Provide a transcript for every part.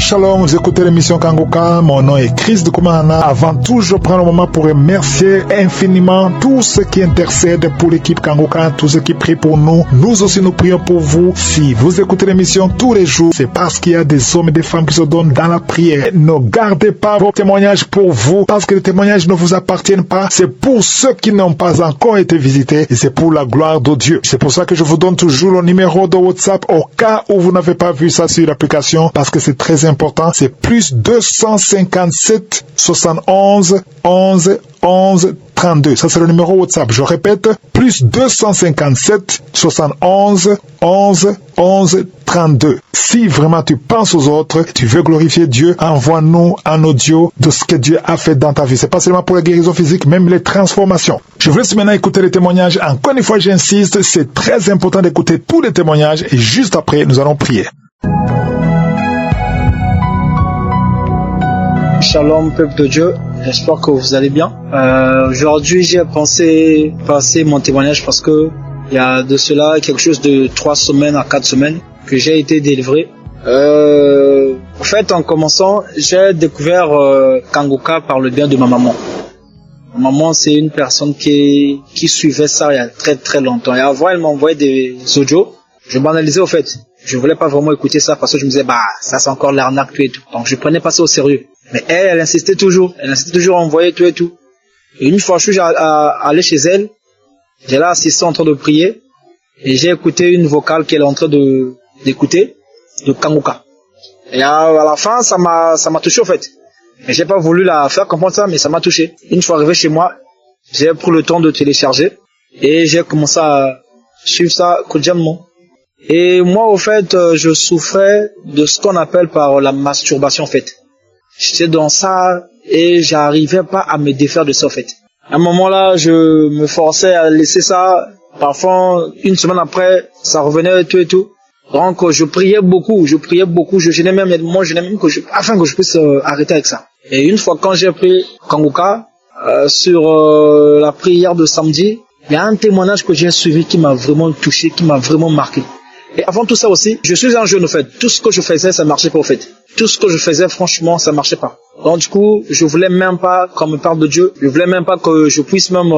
Shalom, vous écoutez l'émission Kanguka, mon nom est Chris de Koumana. Avant tout, je prends le moment pour remercier infiniment tous ceux qui intercèdent pour l'équipe Kanguka, tous ceux qui prient pour nous. Nous aussi, nous prions pour vous. Si vous écoutez l'émission tous les jours, c'est parce qu'il y a des hommes et des femmes qui se donnent dans la prière. Ne gardez pas vos témoignages pour vous, parce que les témoignages ne vous appartiennent pas. C'est pour ceux qui n'ont pas encore été visités et c'est pour la gloire de Dieu. C'est pour ça que je vous donne toujours le numéro de WhatsApp au cas où vous n'avez pas vu ça sur l'application, parce que c'est très important. C'est plus 257 71 11 11 32. Ça, c'est le numéro WhatsApp. Je répète, plus 257 71 11 11 32. Si vraiment tu penses aux autres, tu veux glorifier Dieu, envoie-nous un audio de ce que Dieu a fait dans ta vie. C'est pas seulement pour la guérison physique, même les transformations. Je vous laisse maintenant écouter les témoignages. Encore une fois, j'insiste, c'est très important d'écouter tous les témoignages et juste après, nous allons prier. Shalom, peuple de Dieu. J'espère que vous allez bien. Aujourd'hui, j'ai pensé passer mon témoignage parce que il y a de cela quelque chose de 3 semaines à 4 semaines que j'ai été délivré. En fait, en commençant, j'ai découvert Kanguka par le bien de ma maman. Ma maman, c'est une personne qui suivait ça il y a très très longtemps. Et avant, elle m'envoyait des audios. Je banalisais au fait. Je voulais pas vraiment écouter ça parce que je me disais, ça c'est encore l'arnaque, tout et tout. Donc je prenais pas ça au sérieux. Mais elle insistait toujours. Elle insistait toujours à envoyer tout et tout. Et une fois, je suis allé chez elle. J'ai là assisté en train de prier. Et j'ai écouté une vocale qu'elle est en train d'écouter, de Kanguka. Et à la fin, ça m'a touché, en fait. Mais j'ai pas voulu la faire comprendre ça, mais ça m'a touché. Une fois arrivé chez moi, j'ai pris le temps de télécharger. Et j'ai commencé à suivre ça quotidiennement. Et moi, au fait, je souffrais de ce qu'on appelle par la masturbation, en fait. J'étais dans ça et j'arrivais pas à me défaire de ça, en fait. À un moment là, je me forçais à laisser ça. Parfois, une semaine après, ça revenait et tout et tout. Donc, je priais beaucoup, je gênais même, afin que je puisse arrêter avec ça. Et une fois, quand j'ai pris Kanguka, sur la prière de samedi, il y a un témoignage que j'ai suivi qui m'a vraiment touché, qui m'a vraiment marqué. Et avant tout ça aussi, je suis un jeune, au fait. Tout ce que je faisais, ça marchait pas, au fait. Tout ce que je faisais, franchement, ça marchait pas. Donc, du coup, je voulais même pas qu'on me parle de Dieu. Je voulais même pas que je puisse même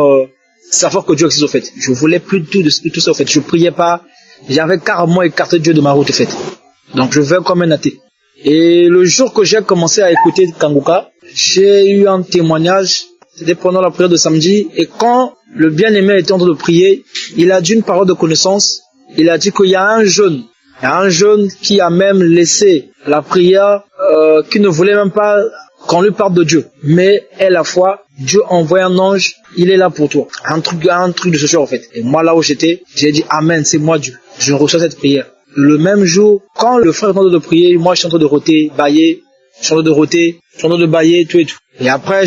savoir que Dieu existe, au fait. Je voulais plus de tout ça, au fait. Je priais pas. J'avais carrément écarté Dieu de ma route, au fait. Donc, je vais comme un athée. Et le jour que j'ai commencé à écouter Kanguka, j'ai eu un témoignage. C'était pendant la prière de samedi. Et quand le bien-aimé était en train de prier, il a dit une parole de connaissance. Il a dit qu'il y a un jeune qui a même laissé la prière, qui ne voulait même pas qu'on lui parle de Dieu. Mais à la fois, Dieu envoie un ange, il est là pour toi. Un truc de ce genre, en fait. Et moi, là où j'étais, j'ai dit, Amen, c'est moi Dieu. Je reçois cette prière. Le même jour, quand le frère est en train de prier, moi, je suis en train de roter, bailler, de bailler, tout et tout. Et après,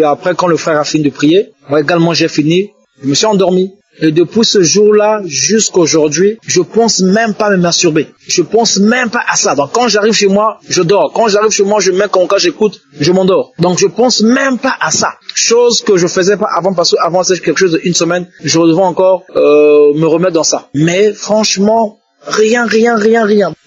après, quand le frère a fini de prier, moi également, j'ai fini, je me suis endormi. Et depuis ce jour-là jusqu'à aujourd'hui, je pense même pas me masturber. Je pense même pas à ça. Donc quand j'arrive chez moi, je dors. Quand j'arrive chez moi, je mets Kanguka, j'écoute, je m'endors. Donc je pense même pas à ça. Chose que je faisais pas avant, parce que avant c'est quelque chose d'une semaine, je devais encore me remettre dans ça. Mais franchement, rien.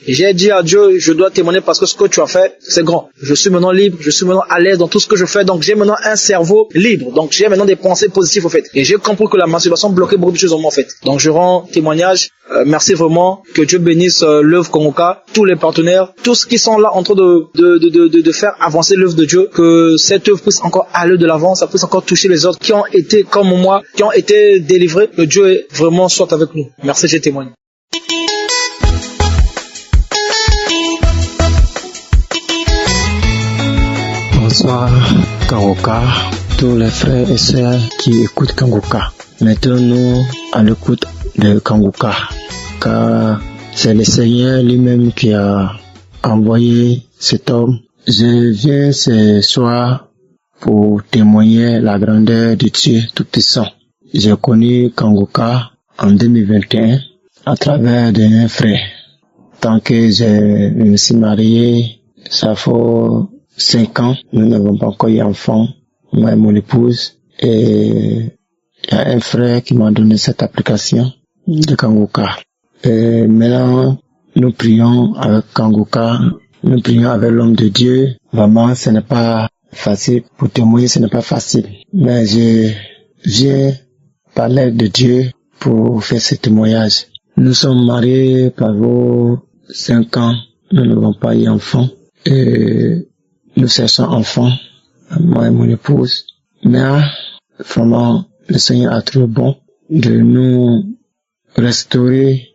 Et j'ai dit à Dieu, je dois témoigner parce que ce que tu as fait, c'est grand. Je suis maintenant libre, je suis maintenant à l'aise dans tout ce que je fais. Donc j'ai maintenant un cerveau libre. Donc j'ai maintenant des pensées positives, au fait. Et j'ai compris que la masturbation bloquait beaucoup de choses en moi, en fait. Donc je rends témoignage. Merci vraiment. Que Dieu bénisse l'œuvre Kanguka, tous les partenaires, tous ceux qui sont là en train de faire avancer l'œuvre de Dieu. Que cette œuvre puisse encore aller de l'avant, ça puisse encore toucher les autres qui ont été comme moi, qui ont été délivrés. Que Dieu vraiment soit avec nous. Merci, j'ai témoigné. Bonsoir Kanguka, tous les frères et sœurs qui écoutent Kanguka. Maintenant nous à l'écoute de Kanguka, car c'est le Seigneur lui-même qui a envoyé cet homme. Je viens ce soir pour témoigner la grandeur de Dieu Tout-Puissant. J'ai connu Kanguka en 2021 à travers d'un frère. Tant que je me suis marié, ça fait 5 ans, nous n'avons pas encore eu d'enfant, moi et mon épouse, et il y a un frère qui m'a donné cette application de Kanguka. Et maintenant, nous prions avec Kanguka Nous prions avec l'homme de Dieu. Vraiment, ce n'est pas facile. Pour témoigner, ce n'est pas facile. Mais je viens par l'aide de Dieu pour faire ce témoignage. Nous sommes mariés par 5 ans. Nous n'avons pas eu enfant. Et nous cherchons enfant, moi et mon épouse. Mais vraiment, le Seigneur a trouvé bon de nous restaurer,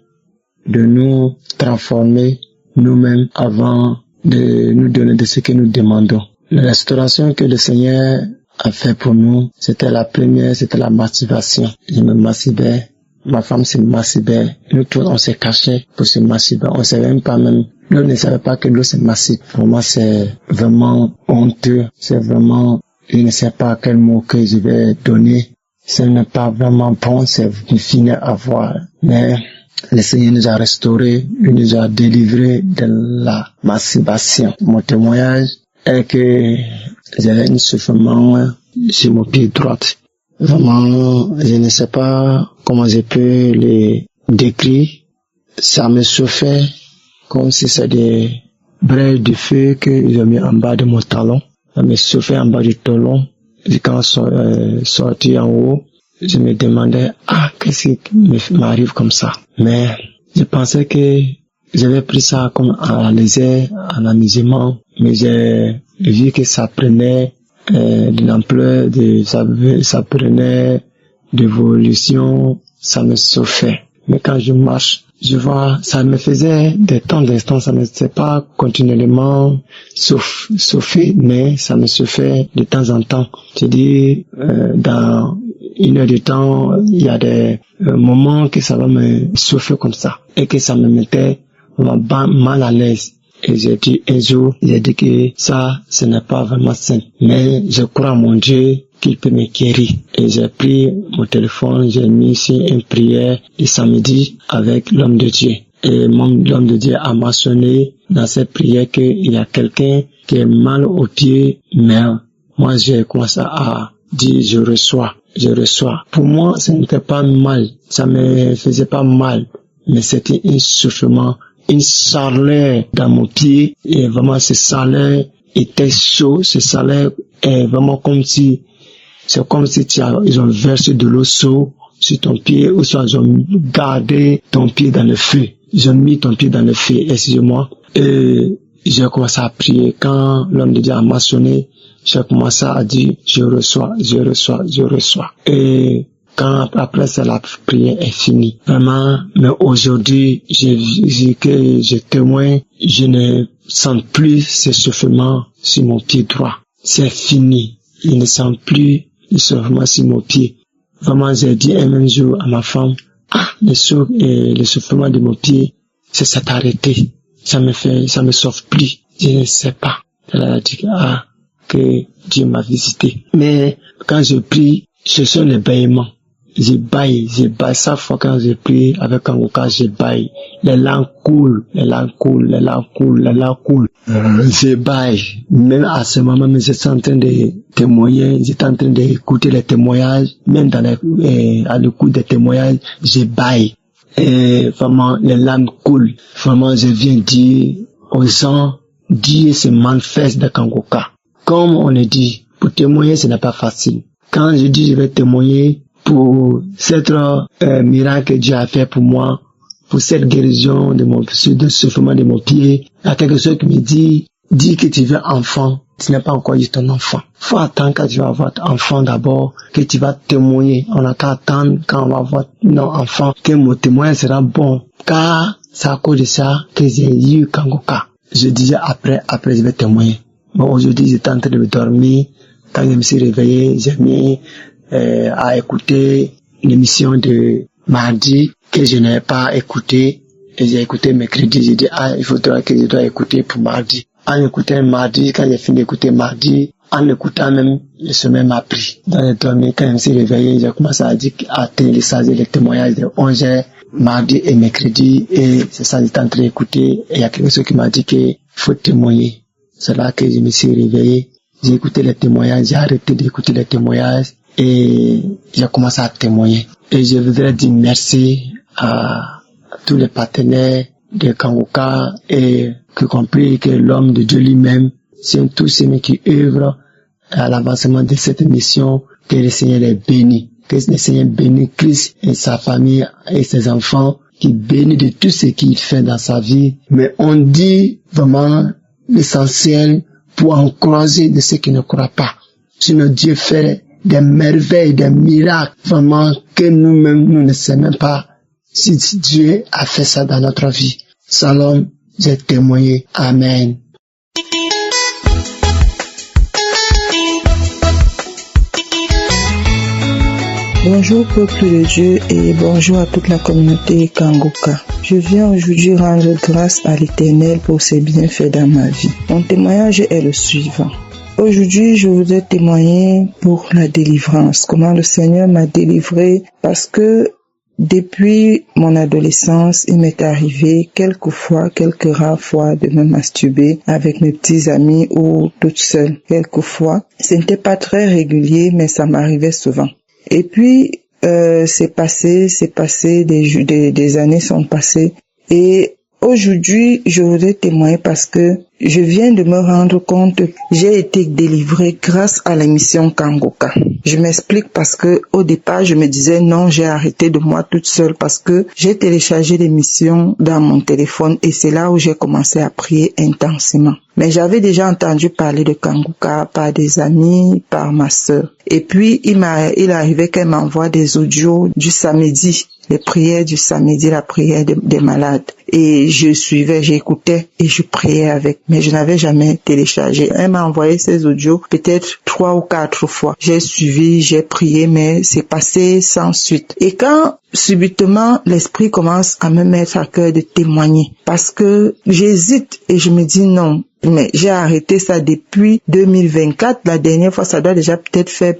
de nous transformer nous-mêmes avant de nous donner de ce que nous demandons. La restauration que le Seigneur a fait pour nous, c'était la première, c'était la masturbation. Je me masturbais, ma femme se masturbait, nous tous on s'est cachés pour se masturber, on ne savait même pas même, nous ne savions pas que l'eau se masturbe. Pour moi c'est vraiment honteux, c'est vraiment, je ne sais pas quel mot que je vais donner, ce n'est pas vraiment bon, c'est une finesse à voir, mais le Seigneur nous a restaurés, il nous a délivrés de la masturbation. Mon témoignage est que j'avais un soufflement sur mon pied droit. Vraiment, je ne sais pas comment je peux le décrire. Ça me chauffait comme si c'était des braises de feu qu'ils ont mis en bas de mon talon. Ça me chauffait en bas du talon. Et quand sorti en haut, je me demandais, qu'est-ce qui m'arrive comme ça? Mais je pensais que j'avais pris ça comme à légère, en amusement, mais j'ai vu que ça prenait de l'ampleur, ça prenait d'évolution, ça me chauffait. Mais quand je marche, je vois, ça me faisait de temps d'instant, ça ne s'est pas continuellement chauffer, mais ça me chauffait de temps en temps. Je dis, dans 1 heure de temps, il y a des moments que ça va me chauffer comme ça, et que ça me mettait mal à l'aise. Et j'ai dit un jour, j'ai dit que ça, ce n'est pas vraiment sain. Mais je crois à mon Dieu qu'il peut me guérir. Et j'ai pris mon téléphone, j'ai mis ici une prière le samedi avec l'homme de Dieu. Et l'homme de Dieu a mentionné dans cette prière qu'il y a quelqu'un qui est mal au pied, mais moi j'ai commencé à dire je reçois. Pour moi, ce n'était pas mal, ça me faisait pas mal, mais c'était un soufflement, une chaleur dans mon pied, et vraiment ce chaleur était chaud, ce chaleur est vraiment c'est comme si ils ont versé de l'eau chaude sur ton pied, ou soit ils ont gardé ton pied dans le feu, ils ont mis ton pied dans le feu, excusez-moi, et j'ai commencé à prier. Quand l'homme de Dieu a mentionné, j'ai commencé à dire je reçois. Et quand après ça, la prière est finie. Vraiment, mais aujourd'hui, je témoigne, je ne sens plus ce soufflement sur mon pied droit. C'est fini. Je ne sens plus le soufflement sur mon pied. Vraiment, j'ai dit un même jour à ma femme, le soufflement de mon pied, ça s'est arrêté. Ça me souffle plus. Je ne sais pas. Elle a dit que Dieu m'a visité. Mais quand je prie, ce sont les bâillements. Je baille chaque fois quand je prie avec Kangoka, je baille. Les langues coulent. Je baille. Même à ce moment, j'étais en train de témoigner, j'étais en train d'écouter les témoignages, même à l'écoute des témoignages, je baille. Et vraiment, les larmes coulent. Vraiment, je viens dire aux gens, Dieu se manifeste de Kangoka. Comme on le dit, pour témoigner, ce n'est pas facile. Quand je dis je vais témoigner pour cet miracle que Dieu a fait pour moi, pour cette guérison de soufflement de mon pied, il y a quelque chose qui me dit que tu veux enfant, tu n'as pas encore eu ton enfant. Faut attendre quand tu vas avoir ton enfant d'abord, que tu vas témoigner. On n'a qu'à attendre quand on va avoir nos enfants, que mon témoignage sera bon. Car c'est à cause de ça que j'ai eu Kangoka. Je disais après je vais témoigner. Bon, aujourd'hui, j'étais en train de dormir. Quand je me suis réveillé, j'ai mis à écouter l'émission de mardi que je n'avais pas écouté. Et j'ai écouté mercredi. J'ai dit, il faudra que je dois écouter pour mardi. En écoutant mardi, quand j'ai fini d'écouter mardi, en écoutant même, le sommeil m'a pris. Dans le dormir, quand je me suis réveillé, j'ai commencé à télécharger les témoignages de 11h, mardi et mercredi. Et c'est ça, j'étais en train d'écouter. Et il y a quelque chose qui m'a dit qu'il faut témoigner. C'est là que je me suis réveillé. J'ai écouté les témoignages, j'ai arrêté d'écouter les témoignages et j'ai commencé à témoigner. Et je voudrais dire merci à tous les partenaires de Kangoka et que compris que l'homme de Dieu lui-même, c'est tous ceux qui œuvrent à l'avancement de cette mission, que le Seigneur les bénit. Que le Seigneur bénisse Christ et sa famille et ses enfants, qui bénit de tout ce qu'il fait dans sa vie. Mais on dit vraiment l'essentiel pour encourager de ceux qui ne croient pas. Sinon Dieu fait des merveilles, des miracles, vraiment que nous-mêmes, nous ne savons même pas si Dieu a fait ça dans notre vie. Salom, j'ai témoigné. Amen. Bonjour peuple de Dieu et bonjour à toute la communauté Kangoka. Je viens aujourd'hui rendre grâce à l'Éternel pour ses bienfaits dans ma vie. Mon témoignage est le suivant. Aujourd'hui, je voudrais témoigner pour la délivrance. Comment le Seigneur m'a délivré parce que depuis mon adolescence, il m'est arrivé quelques rares fois de me masturber avec mes petits amis ou toute seule. Quelquefois, ce n'était pas très régulier, mais ça m'arrivait souvent. Et puis, c'est passé, des années sont passées. Et aujourd'hui, je voudrais témoigner parce que je viens de me rendre compte que j'ai été délivrée grâce à l'émission Kangoka. Je m'explique parce que au départ, je me disais non, j'ai arrêté de moi toute seule parce que j'ai téléchargé l'émission dans mon téléphone et c'est là où j'ai commencé à prier intensément. Mais j'avais déjà entendu parler de Kangoka par des amis, par ma sœur. Et puis, il arrivait qu'elle m'envoie des audios du samedi, les prières du samedi, la prière des malades. Et je suivais, j'écoutais et je priais avec. Mais je n'avais jamais téléchargé. Elle m'a envoyé ces audios peut-être 3 ou 4 fois. J'ai suivi, j'ai prié, mais c'est passé sans suite. Et quand subitement l'esprit commence à me mettre à cœur de témoigner, parce que j'hésite et je me dis non. Mais j'ai arrêté ça depuis 2024. La dernière fois, ça doit déjà peut-être faire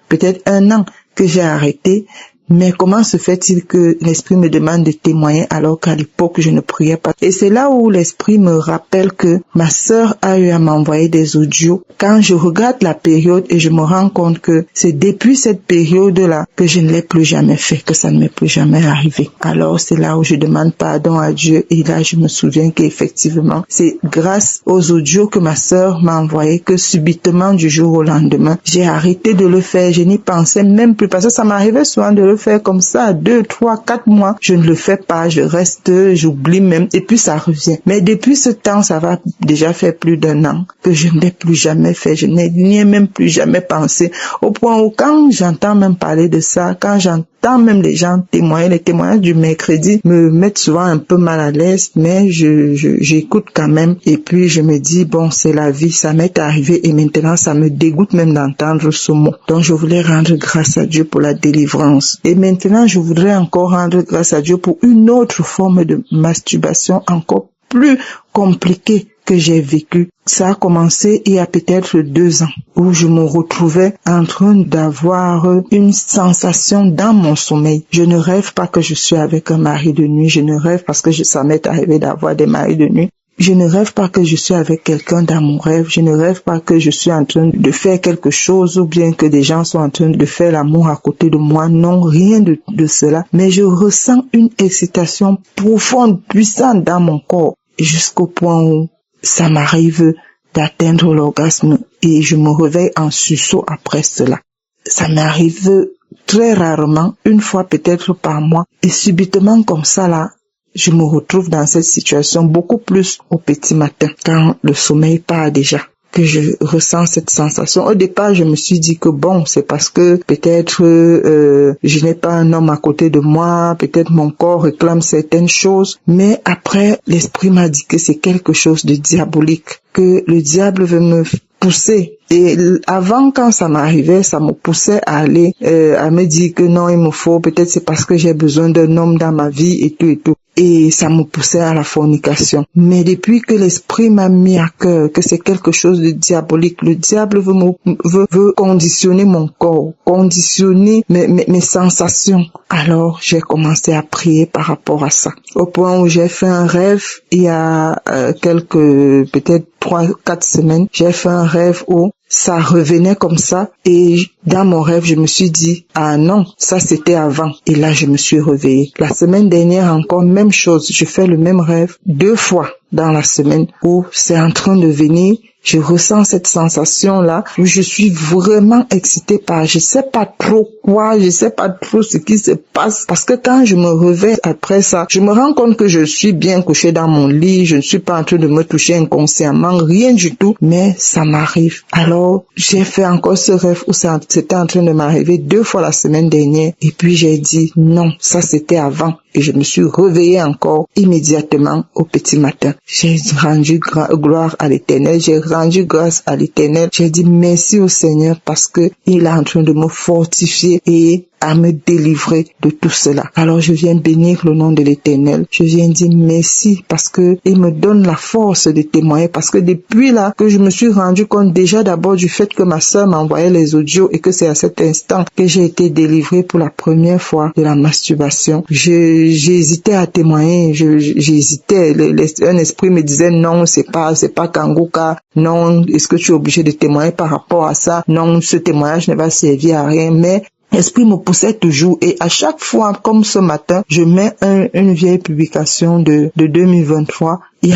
peut-être 1 an que j'ai arrêté. Mais comment se fait-il que l'esprit me demande de témoigner alors qu'à l'époque je ne priais pas? Et c'est là où l'esprit me rappelle que ma sœur a eu à m'envoyer des audios. Quand je regarde la période et je me rends compte que c'est depuis cette période-là que je ne l'ai plus jamais fait, que ça ne m'est plus jamais arrivé. Alors c'est là où je demande pardon à Dieu et là je me souviens qu'effectivement c'est grâce aux audios que ma sœur m'a envoyé que subitement du jour au lendemain j'ai arrêté de le faire. Je n'y pensais même plus parce que ça m'arrivait souvent de le faire comme ça, 2, 3, 4 mois, je ne le fais pas, je reste, j'oublie même, et puis ça revient. Mais depuis ce temps, ça va déjà faire plus d'1 an que je ne l'ai plus jamais fait, je n'y ai même plus jamais pensé, au point où quand j'entends même parler de ça, quand j'entends même les gens témoigner, les témoignages du mercredi me mettent souvent un peu mal à l'aise, mais j'écoute quand même, et puis je me dis, bon, c'est la vie, ça m'est arrivé, et maintenant ça me dégoûte même d'entendre ce mot. Donc je voulais rendre grâce à Dieu pour la délivrance. Et maintenant, je voudrais encore rendre grâce à Dieu pour une autre forme de masturbation encore plus compliquée que j'ai vécue. Ça a commencé il y a peut-être 2 ans, où je me retrouvais en train d'avoir une sensation dans mon sommeil. Je ne rêve pas que je suis avec un mari de nuit, je ne rêve parce que ça m'est arrivé d'avoir des maris de nuit. Je ne rêve pas que je suis avec quelqu'un dans mon rêve. Je ne rêve pas que je suis en train de faire quelque chose ou bien que des gens sont en train de faire l'amour à côté de moi. Non, rien de cela. Mais je ressens une excitation profonde, puissante dans mon corps jusqu'au point où ça m'arrive d'atteindre l'orgasme et je me réveille en sursaut après cela. Ça m'arrive très rarement, 1 fois peut-être par mois et subitement comme ça là, je me retrouve dans cette situation beaucoup plus au petit matin, quand le sommeil part déjà, que je ressens cette sensation. Au départ, je me suis dit que bon, c'est parce que peut-être je n'ai pas un homme à côté de moi, peut-être mon corps réclame certaines choses, mais après, l'esprit m'a dit que c'est quelque chose de diabolique, que le diable veut me pousser. Et avant, quand ça m'arrivait, ça me poussait à aller, à me dire que non, il me faut, peut-être c'est parce que j'ai besoin d'un homme dans ma vie et tout et tout. Et ça me poussait à la fornication. Mais depuis que l'esprit m'a mis à cœur que c'est quelque chose de diabolique, le diable veut conditionner mon corps, conditionner mes sensations. Alors, j'ai commencé à prier par rapport à ça. Au point où j'ai fait un rêve, il y a peut-être 3-4 semaines, j'ai fait un rêve où ça revenait comme ça et dans mon rêve, je me suis dit, ah non, ça c'était avant. Et là, je me suis réveillée. La semaine dernière encore, même chose. Je fais le même rêve 2 fois dans la semaine où c'est en train de venir. Je ressens cette sensation-là où je suis vraiment excitée par, je sais pas trop quoi, je sais pas trop ce qui se passe. Parce que quand je me réveille après ça, je me rends compte que je suis bien couchée dans mon lit, je ne suis pas en train de me toucher inconsciemment, rien du tout, mais ça m'arrive. Alors, j'ai fait encore ce rêve où c'était en train de m'arriver 2 fois la semaine dernière. Et puis j'ai dit, non, ça c'était avant. Et je me suis réveillée encore immédiatement au petit matin. J'ai rendu gloire à l'Éternel, j'ai rendu grâce à l'Éternel. J'ai dit merci au Seigneur parce que il est en train de me fortifier et à me délivrer de tout cela. Alors je viens bénir le nom de l'Éternel. Je viens dire merci parce que il me donne la force de témoigner, parce que depuis là que je me suis rendu compte déjà d'abord du fait que ma sœur m'envoyait les audios et que c'est à cet instant que j'ai été délivrée pour la première fois de la masturbation. J'hésitais à témoigner, j'hésitais. Un esprit me disait non, c'est pas Kanguka. Non, est-ce que tu es obligé de témoigner par rapport à ça? Non, ce témoignage ne va servir à rien. Mais l'esprit me poussait toujours et à chaque fois, comme ce matin, je mets une vieille publication de 2023. Il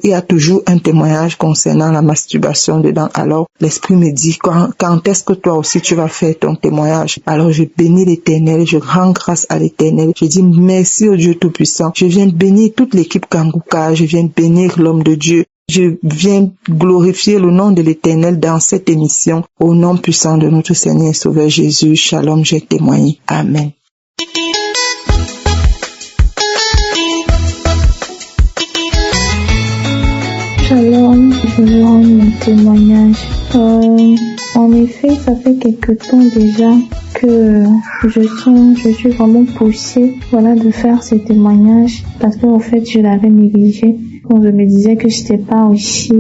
y a toujours un témoignage concernant la masturbation dedans. Alors, l'esprit me dit, quand est-ce que toi aussi tu vas faire ton témoignage? Alors, je bénis l'Éternel, je rends grâce à l'Éternel. Je dis merci au Dieu Tout-Puissant. Je viens bénir toute l'équipe Kanguka, je viens bénir l'homme de Dieu. Je viens glorifier le nom de l'Éternel dans cette émission. Au nom puissant de notre Seigneur et Sauveur Jésus, Shalom, j'ai témoigné. Amen. Shalom, je veux rendre mon témoignage. En effet, ça fait quelque temps déjà que je suis vraiment poussée, de faire ce témoignage parce que en fait, je l'avais négligé. Quand je me disais que c'était pas aussi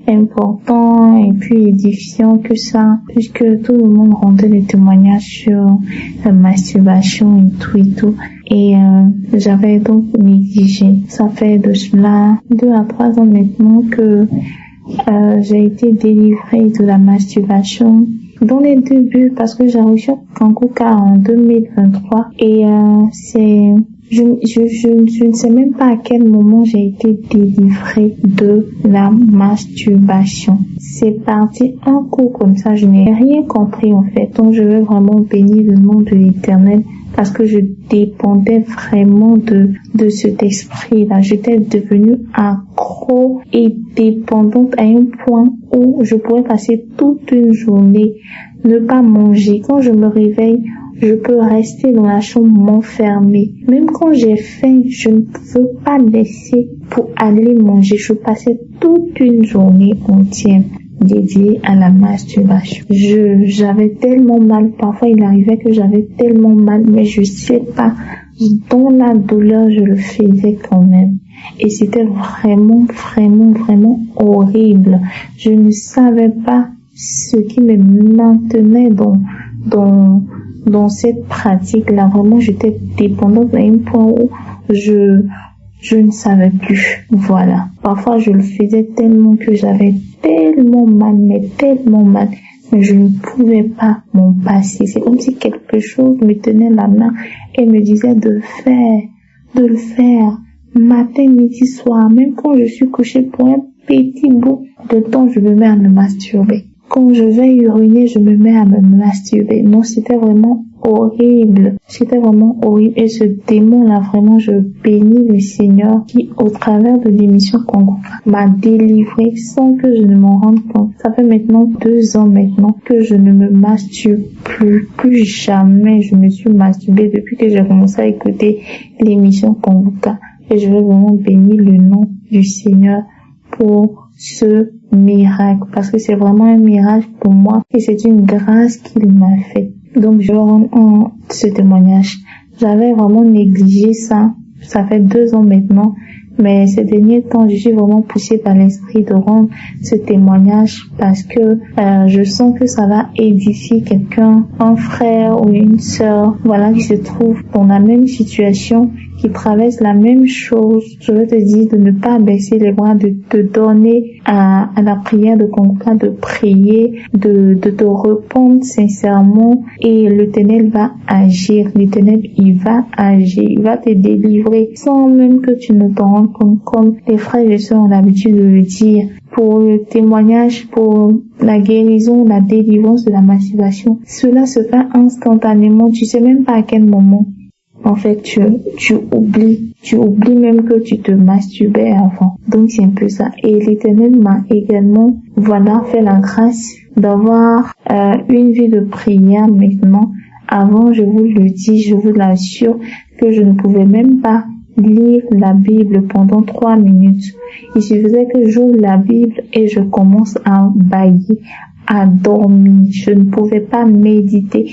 important et puis édifiant que ça, puisque tout le monde rendait des témoignages sur la masturbation et tout. Et j'avais donc négligé. Ça fait de cela 2 à 3 ans maintenant que j'ai été délivrée de la masturbation dans les débuts parce que j'ai reçu Kanguka en 2023 et je ne sais même pas à quel moment j'ai été délivrée de la masturbation. C'est parti un coup comme ça, je n'ai rien compris en fait. Donc je veux vraiment bénir le nom de l'Éternel parce que je dépendais vraiment de cet esprit-là. J'étais devenue accro et dépendante à un point où je pourrais passer toute une journée, ne pas manger. Quand je me réveille, je peux rester dans la chambre m'enfermer. Même quand j'ai faim, je ne veux pas laisser pour aller manger. Je passais toute une journée entière dédiée à la masturbation. J'avais tellement mal. Parfois, il arrivait que j'avais tellement mal, mais je sais pas. Dans la douleur, je le faisais quand même. Et c'était vraiment, vraiment, vraiment horrible. Je ne savais pas ce qui me maintenait dans cette pratique-là. Vraiment, j'étais dépendante à un point où je ne savais plus. Voilà. Parfois, je le faisais tellement que j'avais tellement mal, mais je ne pouvais pas m'en passer. C'est comme si quelque chose me tenait la main et me disait de le faire, matin, midi, soir. Même quand je suis couchée pour un petit bout de temps, je me mets à me masturber. Quand je vais uriner, je me mets à me masturber. Non, c'était vraiment horrible. C'était vraiment horrible. Et ce démon-là, vraiment, je bénis le Seigneur qui, au travers de l'émission Kanguka, m'a délivré sans que je ne m'en rende compte. Ça fait maintenant 2 ans maintenant que je ne me masturbe plus jamais. Je me suis masturbée depuis que j'ai commencé à écouter l'émission Kanguka. Et je veux vraiment bénir le nom du Seigneur pour ce miracle, parce que c'est vraiment un miracle pour moi et c'est une grâce qu'il m'a fait. Donc je rends ce témoignage. J'avais vraiment négligé ça. Ça fait 2 ans maintenant, mais ces derniers temps, je suis vraiment poussée par l'esprit de rendre ce témoignage parce que je sens que ça va édifier quelqu'un, un frère ou une sœur, qui se trouve dans la même situation, qui traversent la même chose, je veux te dire de ne pas baisser les bras, de te donner à la prière de Kanguka, de prier, de te répondre sincèrement et l'Éternel va agir. L'Éternel, il va agir, il va te délivrer sans même que tu ne te rendes compte, comme les frères et sœurs ont l'habitude de le dire. Pour le témoignage, pour la guérison, la délivrance de la masturbation, cela se fait instantanément. Tu sais même pas à quel moment. En fait, tu oublies même que tu te masturbais avant. Donc c'est un peu ça. Et l'Éternel m'a également, fait la grâce d'avoir une vie de prière maintenant. Avant, je vous le dis, je vous l'assure, que je ne pouvais même pas lire la Bible pendant 3 minutes. Il suffisait que j'ouvre la Bible et je commence à bâillir, à dormir. Je ne pouvais pas méditer.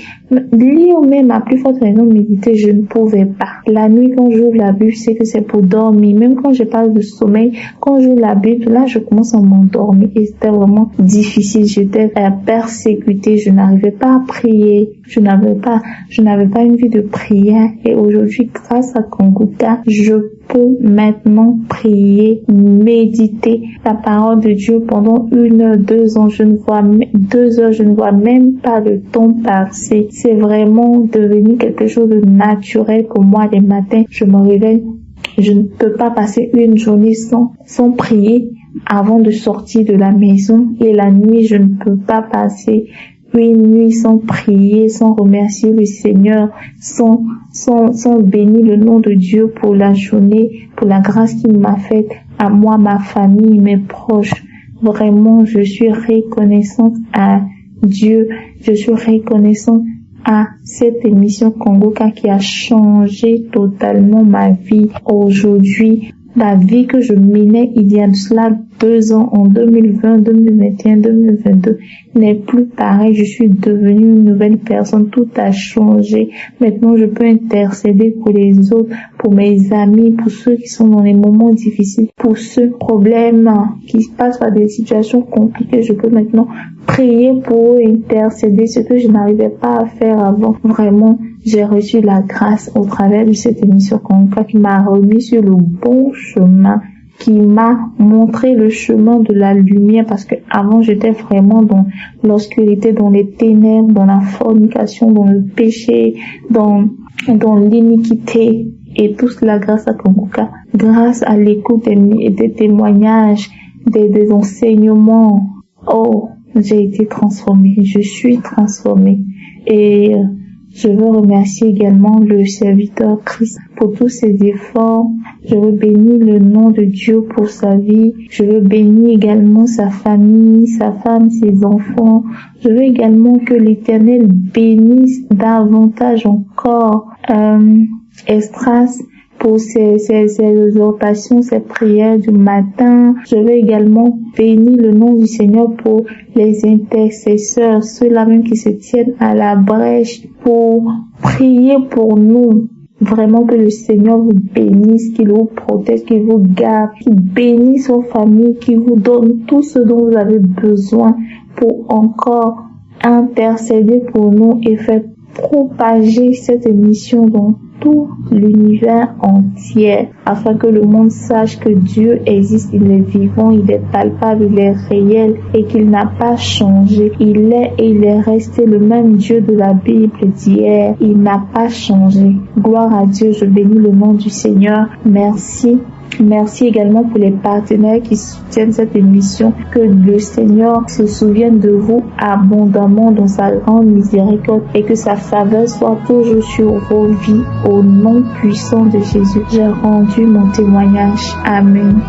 Lire même, à plus forte raison, méditer, je ne pouvais pas. La nuit, quand j'ouvre la Bible, c'est que c'est pour dormir. Même quand je parle de sommeil, quand j'ouvre la Bible, là, je commence à m'endormir. Et c'était vraiment difficile. J'étais persécutée. Je n'arrivais pas à prier. Je n'avais pas une vie de prière. Et aujourd'hui, grâce à Kanguka, je peux maintenant prier, méditer la parole de Dieu pendant 1 heure, 2 ans. 2 heures, je ne vois même pas le temps passer. C'est vraiment devenu quelque chose de naturel pour moi. Les matins, je me réveille. Je ne peux pas passer une journée sans prier avant de sortir de la maison. Et la nuit, je ne peux pas passer une nuit sans prier, sans remercier le Seigneur, sans bénir le nom de Dieu pour la journée, pour la grâce qu'il m'a faite à moi, ma famille, mes proches. Vraiment, je suis reconnaissante à Dieu. Je suis reconnaissante à cette émission Kanguka qui a changé totalement ma vie. Aujourd'hui, la vie que je menais il y a de cela 2 ans, en 2020, 2021, 2022, n'est plus pareil. Je suis devenue une nouvelle personne. Tout a changé. Maintenant, je peux intercéder pour les autres, pour mes amis, pour ceux qui sont dans les moments difficiles, pour ceux problèmes qui passent par des situations compliquées. Je peux maintenant prier pour eux, intercéder, ce que je n'arrivais pas à faire avant. Vraiment, j'ai reçu la grâce au travers de cette émission Kanguka qui m'a remis sur le bon chemin, qui m'a montré le chemin de la lumière, parce que avant j'étais vraiment dans l'obscurité, dans les ténèbres, dans la fornication, dans le péché, dans l'iniquité, et tout cela grâce à Kanguka, grâce à l'écoute des témoignages, des enseignements. Oh, j'ai été transformée, je suis transformée. Et je veux remercier également le serviteur Christ pour tous ses efforts. Je veux bénir le nom de Dieu pour sa vie. Je veux bénir également sa famille, sa femme, ses enfants. Je veux également que l'Éternel bénisse davantage encore Estras pour ses exhortations, ses prières du matin. Je veux également bénir le nom du Seigneur pour les intercesseurs, ceux-là même qui se tiennent à la brèche pour prier pour nous. Vraiment que le Seigneur vous bénisse, qu'il vous protège, qu'il vous garde, qu'il bénisse vos familles, qu'il vous donne tout ce dont vous avez besoin pour encore intercéder pour nous et faire propager cette émission dans tout l'univers entier, afin que le monde sache que Dieu existe, il est vivant, il est palpable, il est réel et qu'il n'a pas changé. Il est et il est resté le même Dieu de la Bible d'hier. Il n'a pas changé. Gloire à Dieu, je bénis le nom du Seigneur. Merci. Merci également pour les partenaires qui soutiennent cette émission. Que le Seigneur se souvienne de vous abondamment dans sa grande miséricorde et que sa faveur soit toujours sur vos vies. Au nom puissant de Jésus, j'ai rendu mon témoignage. Amen.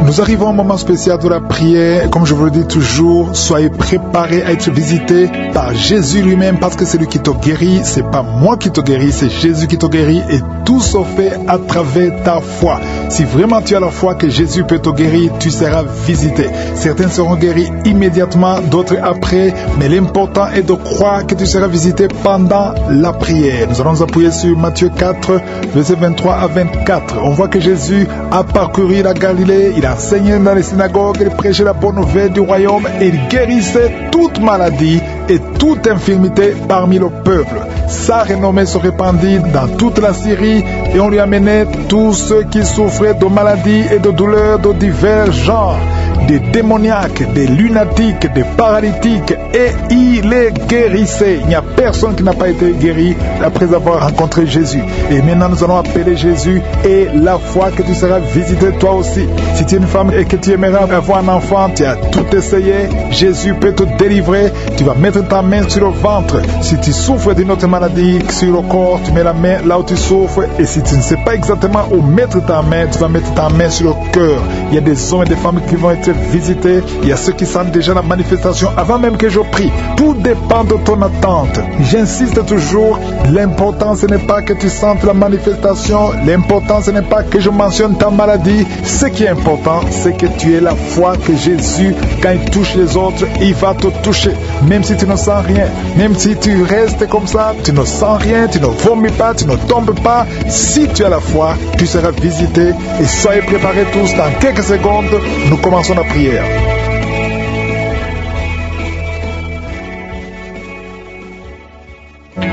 Nous arrivons à un moment spécial de la prière. Comme je vous le dis toujours, soyez préparés à être visités par Jésus lui-même, parce que c'est lui qui te guérit. C'est pas moi qui te guéris, c'est Jésus qui te guérit, et tout se fait à travers ta foi. Si vraiment tu as la foi que Jésus peut te guérir, tu seras visité. Certains seront guéris immédiatement, d'autres après, mais l'important est de croire que tu seras visité pendant la prière. Nous allons nous appuyer sur Matthieu 4, versets 23 à 24. On voit que Jésus a parcouru la Galilée, il a enseigné dans les synagogues, il prêchait la bonne nouvelle du royaume et il guérissait toute maladie et toute infirmité parmi le peuple. Sa renommée se répandit dans toute la Syrie et on lui amenait tous ceux qui souffraient de maladies et de douleurs de divers genres, des démoniaques, des lunatiques, des paralytiques, et il les guérissait. Il n'y a personne qui n'a pas été guéri après avoir rencontré Jésus. Et maintenant nous allons appeler Jésus et la foi que tu seras visité toi aussi. Si tu es une femme et que tu aimerais avoir un enfant, tu as tout essayé, Jésus peut te délivrer. Tu vas mettre ta main sur le ventre. Si tu souffres d'une autre maladie sur le corps, tu mets la main là où tu souffres, et si tu ne sais pas exactement où mettre ta main, tu vas mettre ta main sur le cœur. Il y a des hommes et des femmes qui vont être visités. Il y a ceux qui sentent déjà la manifestation avant même que je prie. Tout dépend de ton attente. J'insiste toujours, l'important ce n'est pas que tu sentes la manifestation, l'important ce n'est pas que je mentionne ta maladie. Ce qui est important, c'est que tu aies la foi que Jésus, quand il touche les autres, il va te toucher. Même si tu ne sens rien, même si tu restes comme ça, tu ne sens rien, tu ne vomis pas, tu ne tombes pas, si tu as la foi, tu seras visité. Et soyez préparés tous, dans quelques secondes, nous commençons la prière.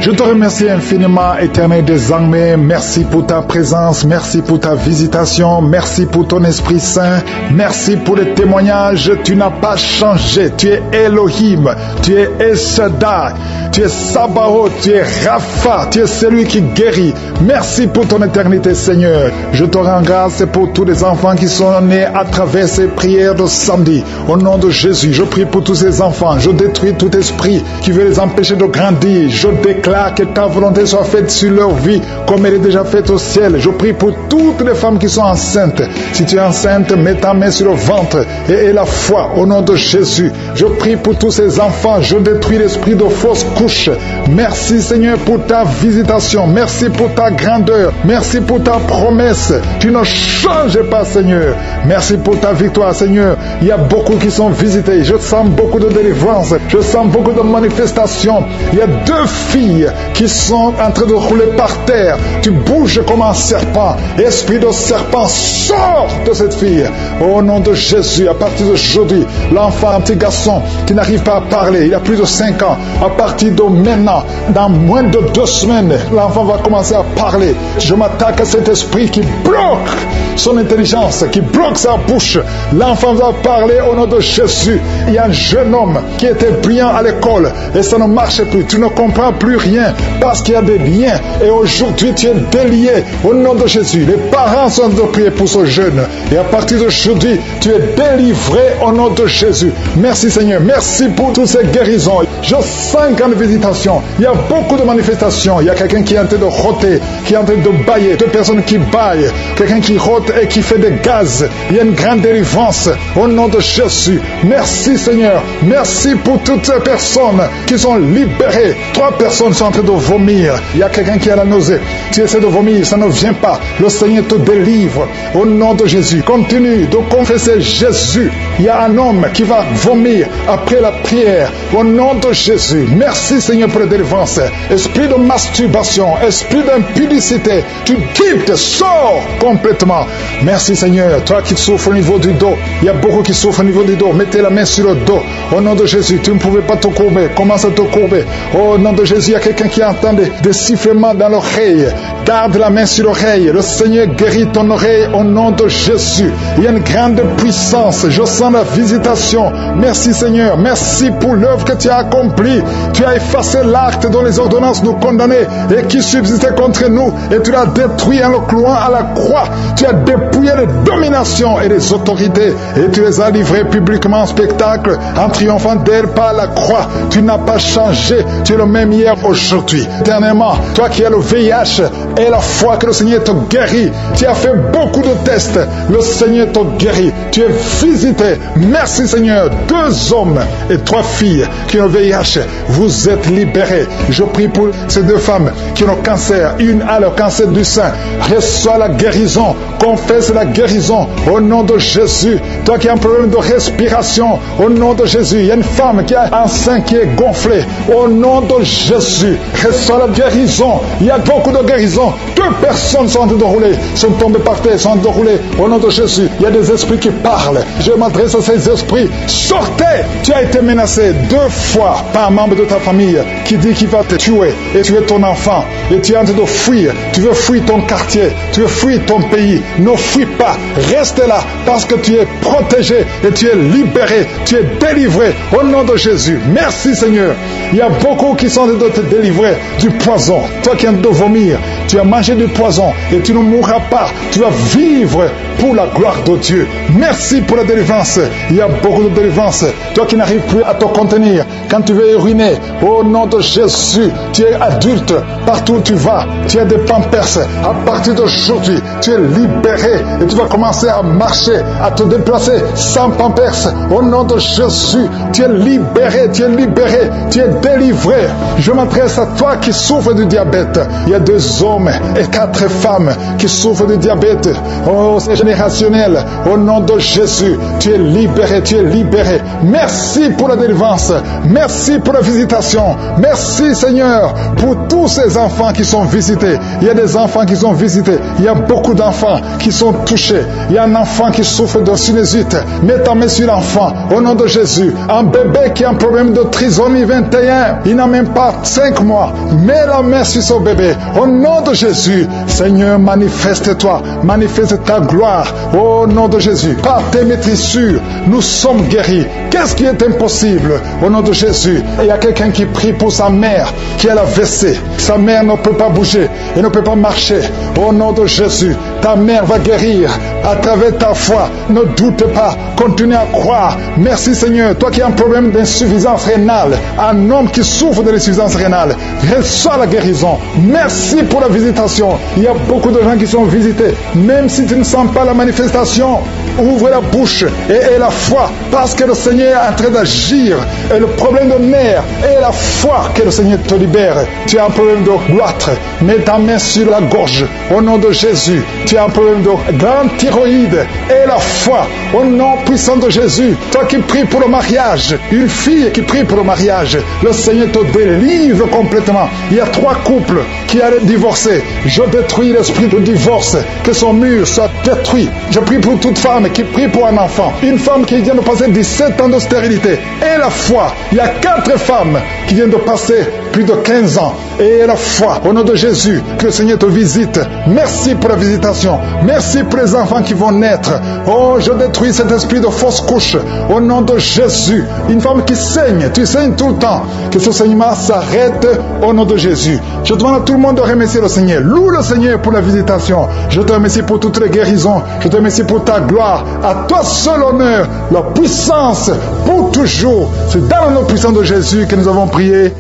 Je te remercie infiniment, Éternel des armées. Merci pour ta présence, merci pour ta visitation, merci pour ton Esprit Saint, merci pour les témoignages. Tu n'as pas changé, tu es Elohim, tu es El Shaddai, tu es Sabaoth, tu es Rapha, tu es celui qui guérit. Merci pour ton éternité, Seigneur. Je te rends grâce pour tous les enfants qui sont nés à travers ces prières de samedi. Au nom de Jésus, je prie pour tous ces enfants. Je détruis tout esprit qui veut les empêcher de grandir. Je déclare que ta volonté soit faite sur leur vie comme elle est déjà faite au ciel. Je prie pour toutes les femmes qui sont enceintes. Si tu es enceinte, mets ta main sur le ventre et aie la foi au nom de Jésus. Je prie pour tous ces enfants. Je détruis l'esprit de fausse couche. Merci Seigneur pour ta visitation. Merci pour ta grandeur. Merci pour ta promesse. Tu ne changes pas, Seigneur. Merci pour ta victoire, Seigneur. Il y a beaucoup qui sont visités. Je sens beaucoup de délivrance. Je sens beaucoup de manifestations. Il y a 2 filles qui sont en train de rouler par terre. Tu bouges comme un serpent. Esprit de serpent, sors de cette fille. Au nom de Jésus, à partir d'aujourd'hui, l'enfant, un petit garçon qui n'arrive pas à parler, il a plus de 5 ans. À partir de maintenant, dans moins de 2 semaines, l'enfant va commencer à parler. Je m'attaque à cet esprit qui bloque son intelligence, qui bloque sa bouche. L'enfant va parler au nom de Jésus. Il y a un jeune homme qui était brillant à l'école et ça ne marche plus. Tu ne comprends plus rien parce qu'il y a des liens. Et aujourd'hui, tu es délié au nom de Jésus. Les parents sont de prier pour ce jeune. Et à partir d'aujourd'hui, tu es délivré au nom de Jésus. Merci Seigneur. Merci pour toutes ces guérisons. Je sens une visitation. Il y a beaucoup de manifestations. Il y a quelqu'un qui est en train de rôter, qui est en train de bailler. 2 personnes qui baillent. Quelqu'un qui rôte et qui fait des gaz. Il y a une grande délivrance au nom de Jésus. Merci Seigneur. Merci pour toutes ces personnes qui sont libérées. 3 personnes sont en train de vomir. Il y a quelqu'un qui a la nausée. Tu essaies de vomir, ça ne vient pas. Le Seigneur te délivre au nom de Jésus. Continue de confesser Jésus. Il y a un homme qui va vomir après la prière au nom de Jésus. Merci Seigneur pour la délivrance. Esprit de masturbation, esprit d'impudicité, tu quittes, sors complètement. Merci Seigneur. Toi qui souffres au niveau du dos, il y a beaucoup qui souffrent au niveau du dos. Mettez la main sur le dos. Au nom de Jésus, tu ne pouvais pas te courber. Commence à te courber. Au nom de Jésus, il y a quelqu'un qui entend des sifflements dans l'oreille. Garde la main sur l'oreille. Le Seigneur guérit ton oreille au nom de Jésus. Il y a une grande puissance. Je sens la visitation. Merci Seigneur. Merci pour l'œuvre que tu as accomplie. Tu as effacé l'acte dont les ordonnances nous condamnaient et qui subsistait contre nous. Et tu l'as détruit en le clouant à la croix. Tu as dépouillé les dominations et les autorités. Et tu les as livrées publiquement en spectacle en triomphant d'elles par la croix. Tu n'as pas changé. Tu es le même hier, aujourd'hui d'aujourd'hui. Dernièrement, toi qui as le VIH et la foi que le Seigneur te guérit, tu as fait beaucoup de tests, le Seigneur te guérit, tu es visité. Merci Seigneur. 2 hommes et 3 filles qui ont le VIH, vous êtes libérés. Je prie pour ces 2 femmes qui ont le cancer, une a le cancer du sein, reçois la guérison, confesse la guérison au nom de Jésus. Toi qui as un problème de respiration, au nom de Jésus. Il y a une femme qui a un sein qui est gonflé, au nom de Jésus, reçois la guérison. Il y a beaucoup de guérisons. 2 personnes sont en train de rouler, sont tombées par terre, sont en train de rouler, au nom de Jésus. Il y a des esprits qui parlent. Je m'adresse à ces esprits. Sortez! Tu as été menacé 2 fois par un membre de ta famille qui dit qu'il va te tuer et tuer ton enfant. Et tu es en train de fuir. Tu veux fuir ton quartier. Tu veux fuir ton pays. Ne fuis pas. Reste là parce que tu es protégé et tu es libéré. Tu es délivré au nom de Jésus. Merci Seigneur. Il y a beaucoup qui sont en train de te délivrer du poison. Toi qui es en train de vomir, tu as mangé du poison et tu ne mourras pas. Tu vas vivre pour la gloire de Dieu. Merci pour la délivrance. Il y a beaucoup de délivrance. Toi qui n'arrives plus à te contenir, quand tu veux uriner, au nom de Jésus, tu es adulte, partout où tu vas, tu as des pampers. À partir d'aujourd'hui, tu es libéré et tu vas commencer à marcher, à te déplacer sans pampers. Au nom de Jésus, tu es libéré, tu es libéré, tu es délivré. Je m'adresse à toi qui souffres du diabète. Il y a 2 hommes et 4 femmes qui souffrent du diabète. Oh, c'est générationnel. Au nom de Jésus, tu es libéré, tu es libéré. Merci pour la délivrance. Merci pour la visitation. Merci Seigneur pour tous ces enfants qui sont visités. Il y a des enfants qui sont visités. Il y a beaucoup d'enfants qui sont touchés. Il y a un enfant qui souffre de sinusite. Mets ta main sur l'enfant. Au nom de Jésus. Un bébé qui a un problème de trisomie 21. Il n'a même pas 5 mois. Mets la main sur son bébé. Au nom de Jésus. Seigneur, manifeste-toi. Manifeste ta gloire. Au nom de Jésus. Par tes maîtrissures, nous sommes guéris. Qu'est-ce qui est impossible? Au nom de Jésus. Il y a quelqu'un qui prie pour sa mère qui a la WC. Sa mère ne peut pas bouger et ne peut pas marcher. Au nom de Jésus, ta mère va guérir à travers ta foi. Ne doute pas. Continue à croire. Merci Seigneur. Toi qui as un problème d'insuffisance rénale, un homme qui souffre de l'insuffisance rénale, reçois la guérison. Merci pour la visitation. Il y a beaucoup de gens qui sont visités. Même si tu ne sens pas la manifestation, ouvre la bouche et aie la foi parce que le Seigneur est en train d'agir. Et le problème de nerfs est la foi que le Seigneur te libère. Tu as un problème de goitre, mets ta main sur la gorge au nom de Jésus. Tu as un problème de grande thyroïde et la foi au nom puissant de Jésus. Toi qui pries pour le mariage, une fille qui prie pour le mariage, le Seigneur te délivre complètement. Il y a 3 couples qui allaient divorcer. Je détruis l'esprit de divorce, que son mur soit détruit. Je prie pour toute femme qui prie pour un enfant, une femme qui vient de passer 17 ans de stérilité et la foi. Il y a 4 femmes qui viennent de passer plus de 15 ans et la foi au nom de Jésus, que le Seigneur te visite. Merci pour la visitation. Merci pour les enfants qui vont naître. Oh, je détruis cet esprit de fausse couche au nom de Jésus. Une femme qui saigne, tu saignes tout le temps, que ce saignement s'arrête au nom de Jésus. Je demande à tout le monde de remercier le Seigneur. Loue le Seigneur pour la visitation. Je te remercie pour toutes les guérisons. Je te remercie pour ta gloire. À toi seul honneur, la puissance pour toujours. C'est dans le nom puissant de Jésus que nous avons prié.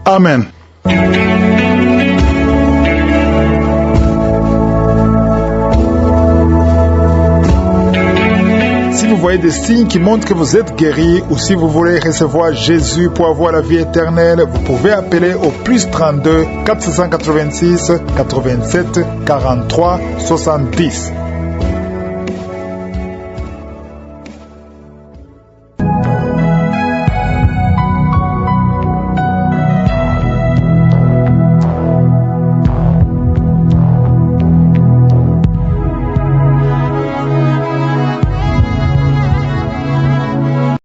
Amen. Si vous voyez des signes qui montrent que vous êtes guéri ou si vous voulez recevoir Jésus pour avoir la vie éternelle, vous pouvez appeler au plus 32 486 87 43 70.